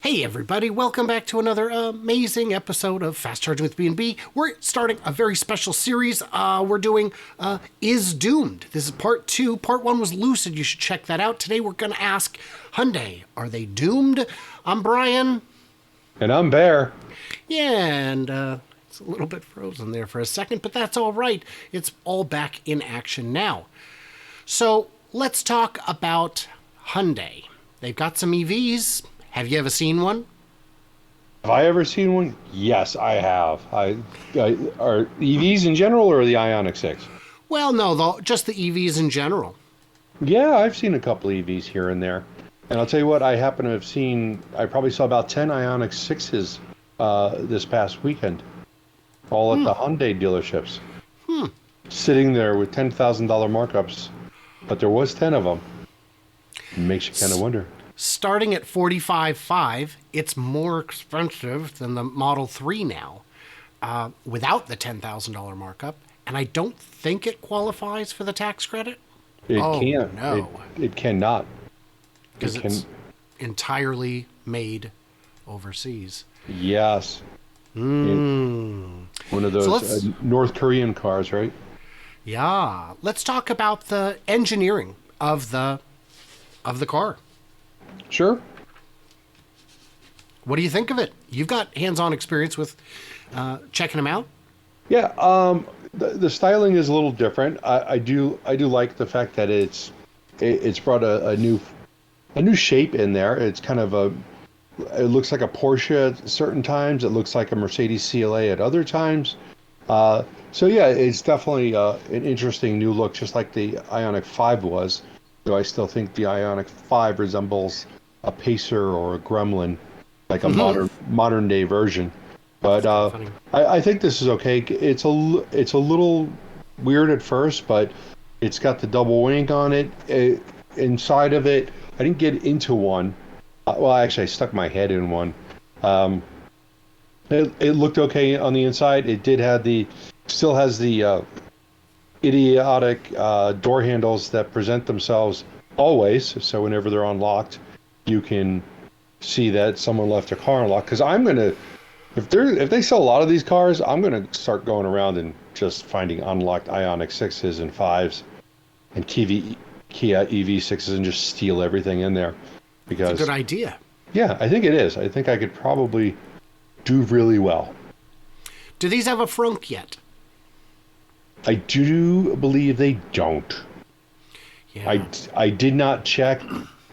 Hey everybody, welcome back to another amazing episode of Fast Charging with B&B. We're starting a very special series. We're doing Is Doomed. This is part 2. Part 1 was Lucid. You should check that out. Today we're going to ask Hyundai, are they doomed? I'm Brian. And I'm Bear. Yeah, and it's a little bit frozen there for a second, but that's all right. It's all back in action now. So let's talk about Hyundai. They've got some EVs. Have you ever seen one? Have I ever seen one? Yes, I have. Are EVs in general or the Ioniq 6? Well, no, just the EVs in general. Yeah, I've seen a couple EVs here and there. And I'll tell you what, I happen to have seen, I probably saw about 10 Ioniq 6s this past weekend. All at the Hyundai dealerships. Sitting there with $10,000 markups. But there was 10 of them. It makes you kind of wonder. Starting at $45,500, it's more expensive than the Model 3 now, without the $10,000 markup. And I don't think it qualifies for the tax credit. It can't. No. It cannot. Because it's entirely made overseas. Yes. One of those North Korean cars, right? Yeah. Let's talk about the engineering of the car. Sure. What do you think of it? You've got hands-on experience with checking them out. Yeah, the styling is a little different. I do like the fact that it's brought a new shape in there. It's kind of it looks like a Porsche at certain times. It looks like a Mercedes CLA at other times. So yeah, it's definitely an interesting new look, just like the Ioniq 5 was. Though I still think the Ioniq 5 resembles a Pacer or a Gremlin, like a modern day version. But I think this is okay. It's a little weird at first, but it's got the double wing on it. Inside of it, I didn't get into one. Well, actually, I stuck my head in one. It looked okay on the inside. It still has the idiotic door handles that present themselves always. So whenever they're unlocked, you can see that someone left their car unlocked. Because if they sell a lot of these cars, I'm gonna start going around and just finding unlocked Ioniq 6s and 5s and Kia EV6s and just steal everything in there. Because it's a good idea. Yeah, I think it is. I think I could probably do really well. Do these have a frunk yet? I do believe they don't. Yeah. I did not check,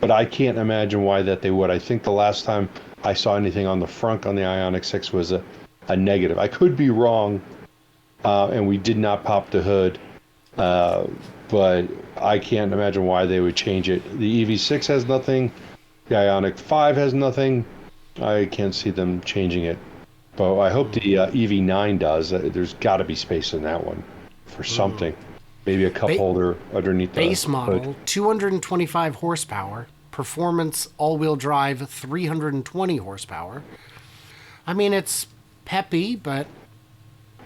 but I can't imagine why that they would. I think the last time I saw anything on the front on the Ioniq 6 was a negative. I could be wrong, and we did not pop the hood, but I can't imagine why they would change it. The EV6 has nothing. The Ioniq 5 has nothing. I can't see them changing it. But I hope the EV9 does. There's got to be space in that one for something. Maybe a cup holder underneath the base model, hood. 225 horsepower, performance all-wheel drive, 320 horsepower. I mean, it's peppy, but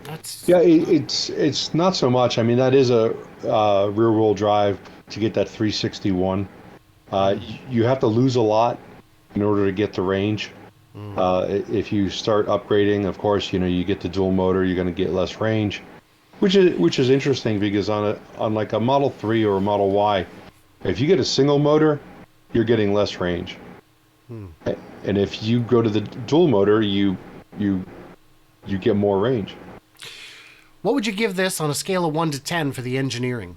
that's... Yeah, it's not so much. I mean, that is a rear-wheel drive to get that 361. You have to lose a lot in order to get the range. If you start upgrading, of course, you get the dual motor, you're going to get less range. Which is interesting because on like a Model 3 or a Model Y, if you get a single motor, you're getting less range. And if you go to the dual motor, you get more range. What would you give this on a scale of 1 to 10 for the engineering?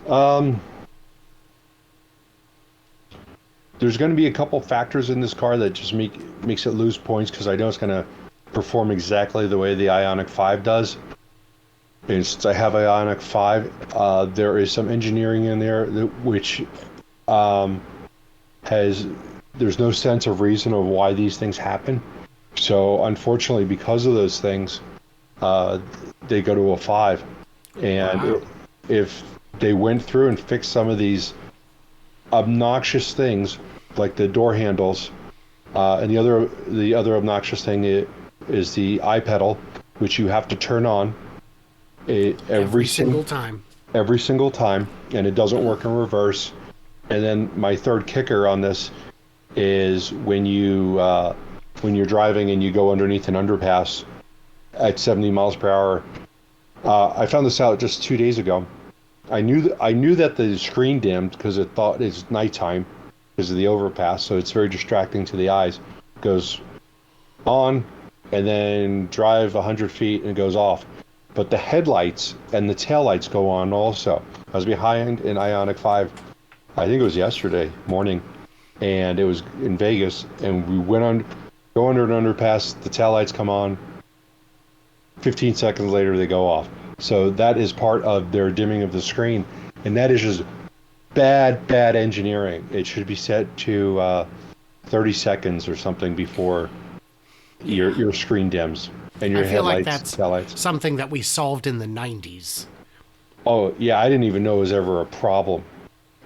There's going to be a couple factors in this car that just makes it lose points because I know it's going to perform exactly the way the Ioniq 5 does. And since I have Ioniq 5, there is some engineering in there which there's no sense of reason of why these things happen. So unfortunately, because of those things, they go to a 5. And if they went through and fixed some of these obnoxious things, like the door handles, and the other obnoxious thing is the iPedal, which you have to turn on every single time, and it doesn't work in reverse. And then my third kicker on this is when you're driving and you go underneath an underpass at 70 miles per hour. I found this out just 2 days ago. I knew that the screen dimmed because it thought it's nighttime because of the overpass, so it's very distracting to the eyes. It goes on and then drive 100 feet and it goes off. But the headlights and the taillights go on also. I was behind an Ioniq 5, I think it was yesterday morning, and it was in Vegas, and we go under an underpass, the taillights come on, 15 seconds later they go off. So that is part of their dimming of the screen, and that is just bad engineering. It should be set to 30 seconds or something before your screen dims and your I feel like headlights, that's taillights. something that we solved in the 90s. Oh yeah, I didn't even know it was ever a problem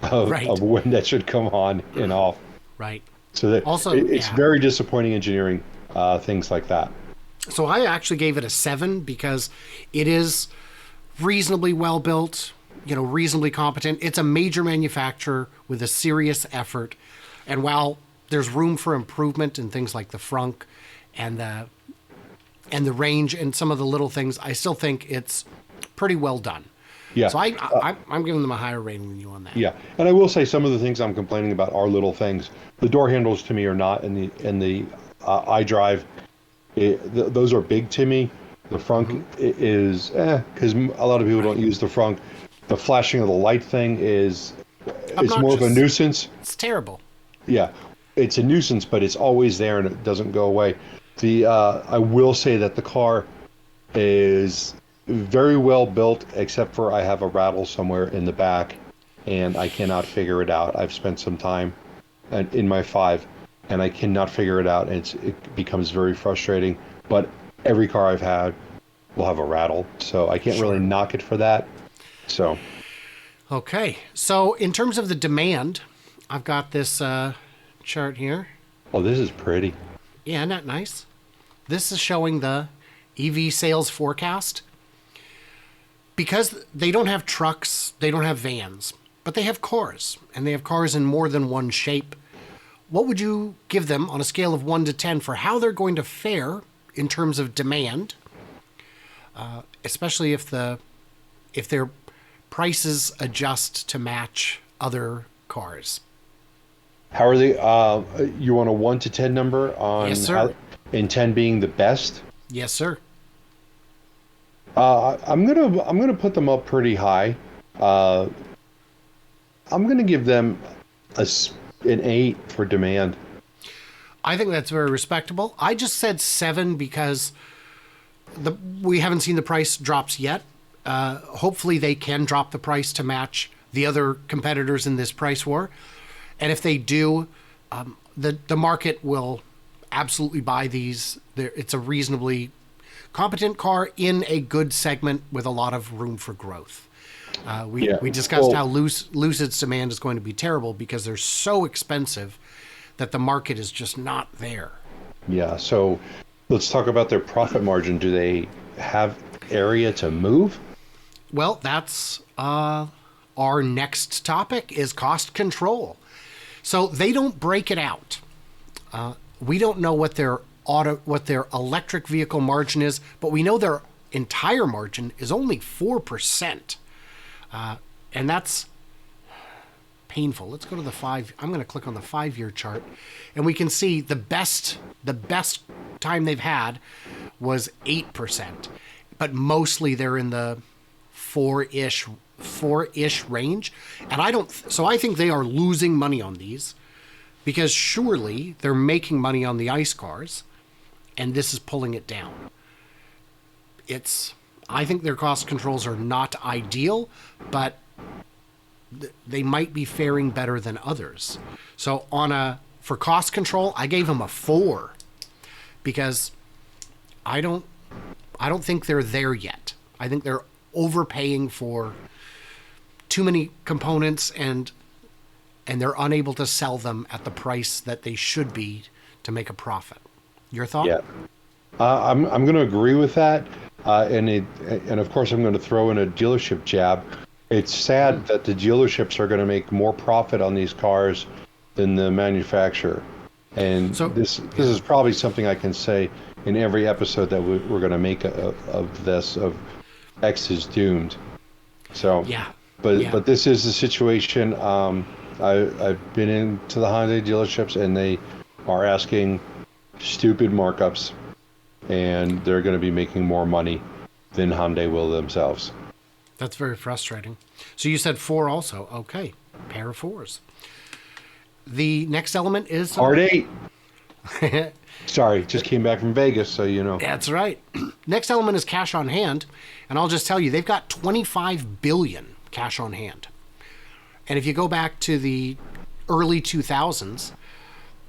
Right. of when that should come on and off. Right. So that Also, it's yeah. very disappointing engineering, things like that. So I actually gave it a 7 because it is reasonably well built, reasonably competent. It's a major manufacturer with a serious effort. And while there's room for improvement in things like the frunk and the range and some of the little things, I still think it's pretty well done. Yeah. So I'm giving them a higher rating than you on that. Yeah, and I will say some of the things I'm complaining about are little things. The door handles to me are not in the iDrive. Those are big to me. The frunk is because a lot of people don't use the frunk. The flashing of the light thing it's more of a Obnoxious. nuisance. It's terrible. Yeah, it's a nuisance, but it's always there and it doesn't go away. I will say that the car is very well built, except for I have a rattle somewhere in the back, and I cannot figure it out. I've spent some time in my 5, and I cannot figure it out, and it becomes very frustrating. But every car I've had will have a rattle, so I can't really knock it for that. So, Okay. So in terms of the demand, I've got this chart here. oh, this is pretty. Yeah, isn't that nice? This is showing the EV sales forecast. Because they don't have trucks, they don't have vans, but they have cars, and they have cars in more than one shape. What would you give them on a scale of 1 to 10 for how they're going to fare in terms of demand, especially if their prices adjust to match other cars? How are they? You want a 1 to 10 number on Yes, sir. and 10 being the best? Yes, sir. I'm gonna put them up pretty high. I'm gonna give them an 8 for demand. I think that's very respectable. I just said 7 because we haven't seen the price drops yet. Hopefully they can drop the price to match the other competitors in this price war. And if they do, the market will absolutely buy these. It's a reasonably competent car in a good segment with a lot of room for growth. We discussed how Lucid's demand is going to be terrible because they're so expensive that the market is just not there. Yeah, so let's talk about their profit margin. Do they have area to move? Well, that's our next topic is cost control. So they don't break it out. We don't know what their electric vehicle margin is, but we know their entire margin is only 4%. And that's painful. Let's go to the 5. I'm going to click on the 5-year chart, and we can see the best time they've had was 8%, but mostly they're in the 4-ish range. And I think they are losing money on these because surely they're making money on the ICE cars, and this is pulling it down. I think their cost controls are not ideal, but they might be faring better than others. So for cost control, I gave them a 4 because I don't think they're there yet. I think they're overpaying for too many components and they're unable to sell them at the price that they should be to make a profit. Your thought? Yeah, I'm going to agree with that, and of course I'm going to throw in a dealership jab. It's sad that the dealerships are going to make more profit on these cars than the manufacturer. And So this is probably something I can say in every episode that we're going to make of this, of X is doomed. So, yeah, but yeah. but this is the situation. I've been into the Hyundai dealerships, and they are asking stupid markups, and they're going to be making more money than Hyundai will themselves. That's very frustrating. So you said 4 also. Okay, pair of 4s. The next element is Hard 8. Sorry, just came back from Vegas, so you know. That's right. Next element is cash on hand, and I'll just tell you they've got 25 billion cash on hand. And if you go back to the early 2000s,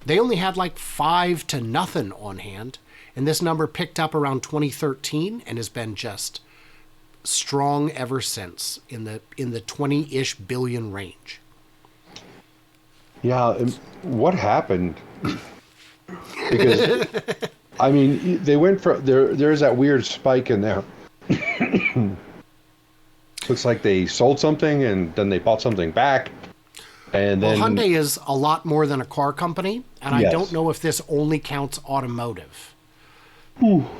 they only had like 5 to nothing on hand, and this number picked up around 2013 and has been just strong ever since in the 20-ish billion range. Yeah, and what happened? Because I mean, they went for there's that weird spike in there. Looks like they sold something and then they bought something back. And Well, then Hyundai is a lot more than a car company, and I don't yes. know if this only counts automotive.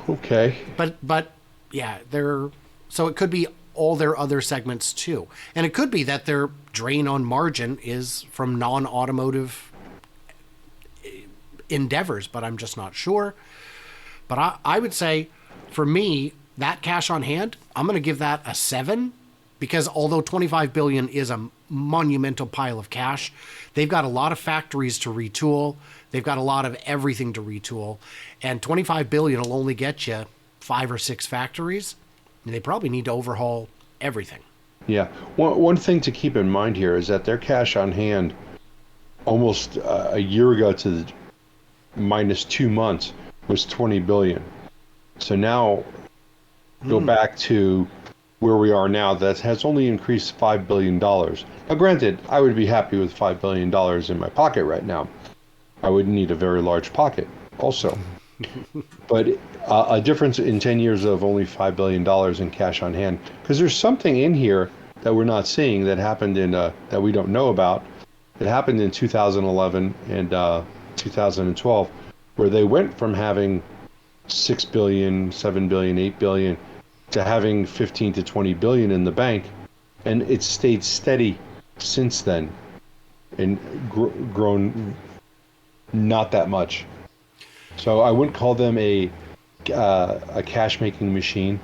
Okay. But yeah, they're so it could be all their other segments too. And it could be that their drain on margin is from non-automotive endeavors, but I'm just not sure. But I would say for me, that cash on hand, I'm going to give that a 7 because although 25 billion is a monumental pile of cash, they've got a lot of factories to retool. They've got a lot of everything to retool, and 25 billion will only get you 5 or 6 factories, and they probably need to overhaul everything. Yeah. One thing to keep in mind here is that their cash on hand almost a year ago to the minus 2 months was 20 billion. So now go back to where we are now, that has only increased $5 billion. Now granted, I would be happy with $5 billion in my pocket right now. I would need a very large pocket also. But a difference in 10 years of only $5 billion in cash on hand, because there's something in here that we're not seeing that happened in that we don't know about. It happened in 2011 and 2012, where they went from having 6 billion, 7 billion, 8 billion to having 15 to 20 billion in the bank, and it's stayed steady since then and grown not that much. So I wouldn't call them a cash making machine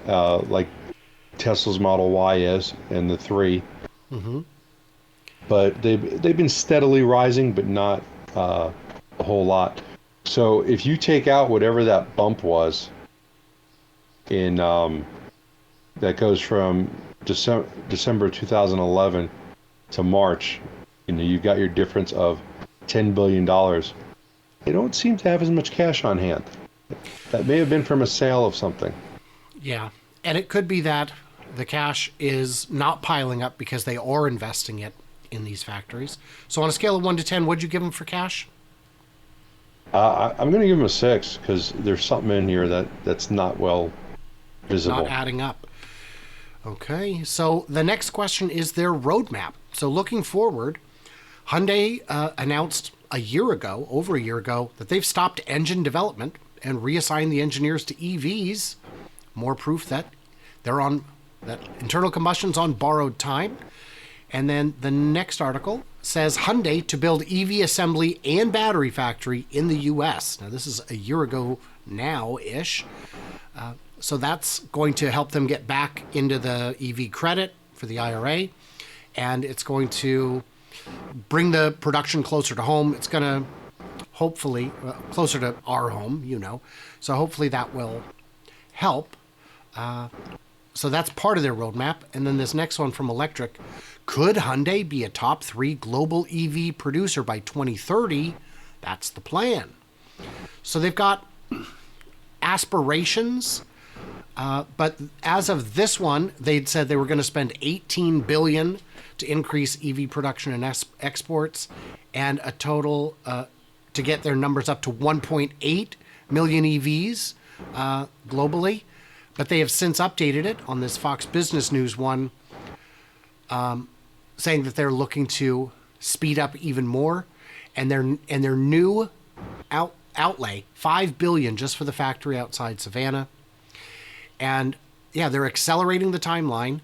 like Tesla's Model Y is and the 3. But they've been steadily rising, but not a whole lot. So if you take out whatever that bump was in that goes from December 2011 to March, you know, you got your difference of $10 billion. They don't seem to have as much cash on hand. That may have been from a sale of something. Yeah, and it could be that the cash is not piling up because they are investing it in these factories. So on a scale of 1 to 10, what'd you give them for cash? I'm going to give them a 6 because there's something in here that's not well visible. Not adding up. Okay, so the next question is their roadmap. So looking forward, Hyundai announced over a year ago, that they've stopped engine development and reassigned the engineers to EVs. More proof that that internal combustion's on borrowed time. And then the next article says Hyundai to build EV assembly and battery factory in the U.S. Now, this is a year ago now-ish. So that's going to help them get back into the EV credit for the IRA. And it's going to bring the production closer to home. It's going to hopefully closer to our home, you know. So hopefully that will help. So that's part of their roadmap. And then this next one from Electric. Could Hyundai be a top 3 global EV producer by 2030? That's the plan. So they've got aspirations, but as of this one, they'd said they were going to spend $18 billion to increase EV production and exports, and a total to get their numbers up to 1.8 million EVs globally. But they have since updated it on this Fox Business News one, saying that they're looking to speed up even more. and their new outlay, $5 billion just for the factory outside Savannah. And yeah, they're accelerating the timeline,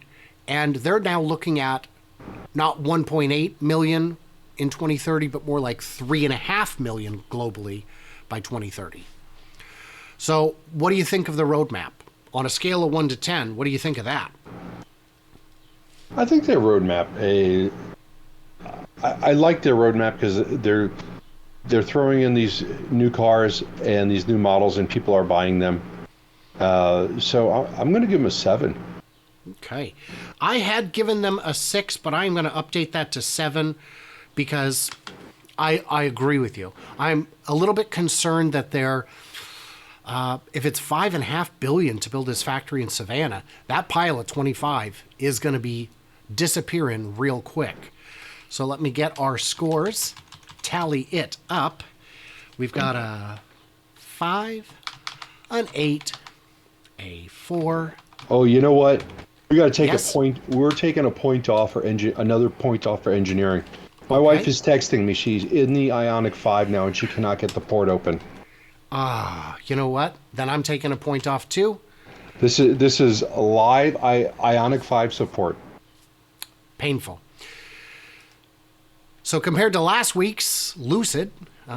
and they're now looking at not 1.8 million in 2030, but more like 3.5 million globally by 2030. So what do you think of the roadmap? On a scale of 1 to 10, what do you think of that? I think their roadmap, I like their roadmap because they're throwing in these new cars and these new models, and people are buying them. So I'm going to give them a 7. Okay. I had given them a 6, but I'm going to update that to 7 because I agree with you. I'm a little bit concerned that they're, if it's $5.5 billion to build this factory in Savannah, that pile of 25 is going to be disappearing real quick. So let me get our scores, tally it up. We've got a 5, an 8, a 4. Oh, you know what? We got to take Yes? a point. We're taking a point off for another point off for engineering. My wife is texting me. She's in the Ioniq 5 now, and she cannot get the port open. You know what? Then I'm taking a point off too. This is live Ioniq 5 support. Painful. So compared to last week's Lucid,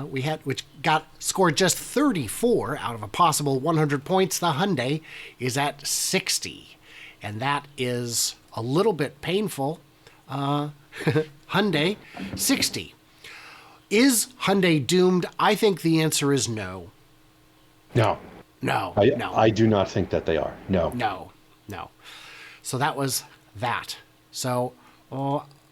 which got scored just 34 out of a possible 100 points, the Hyundai is at 60, and that is a little bit painful. Hyundai 60. Is Hyundai doomed? I think the answer is no. No. No. I do not think that they are. No. No. So that was that. So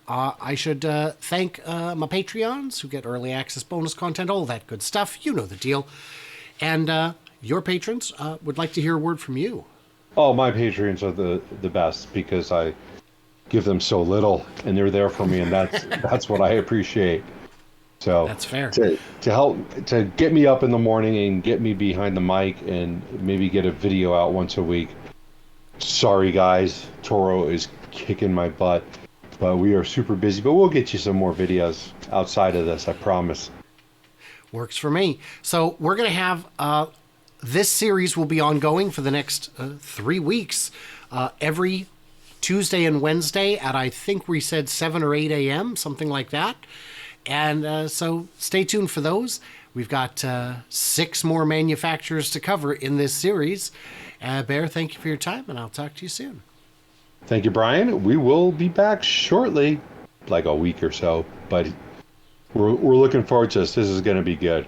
I should thank my Patreons who get early access, bonus content, all that good stuff. You know the deal. And your patrons would like to hear a word from you. Oh, my Patreons are the best because I give them so little, and they're there for me, and that's what I appreciate. So That's fair. To help to get me up in the morning and get me behind the mic and maybe get a video out once a week. Sorry guys, Toro is kicking my butt, but we are super busy. But we'll get you some more videos outside of this, I promise. Works for me. So we're going to have this series will be ongoing for the next 3 weeks. Every Tuesday and Wednesday at, I think we said 7 or 8 a.m., something like that. And so stay tuned for those. We've got 6 more manufacturers to cover in this series. Bear, thank you for your time, and I'll talk to you soon. Thank you, Brian. We will be back shortly, like a week or so, but we're looking forward to this. This is going to be good.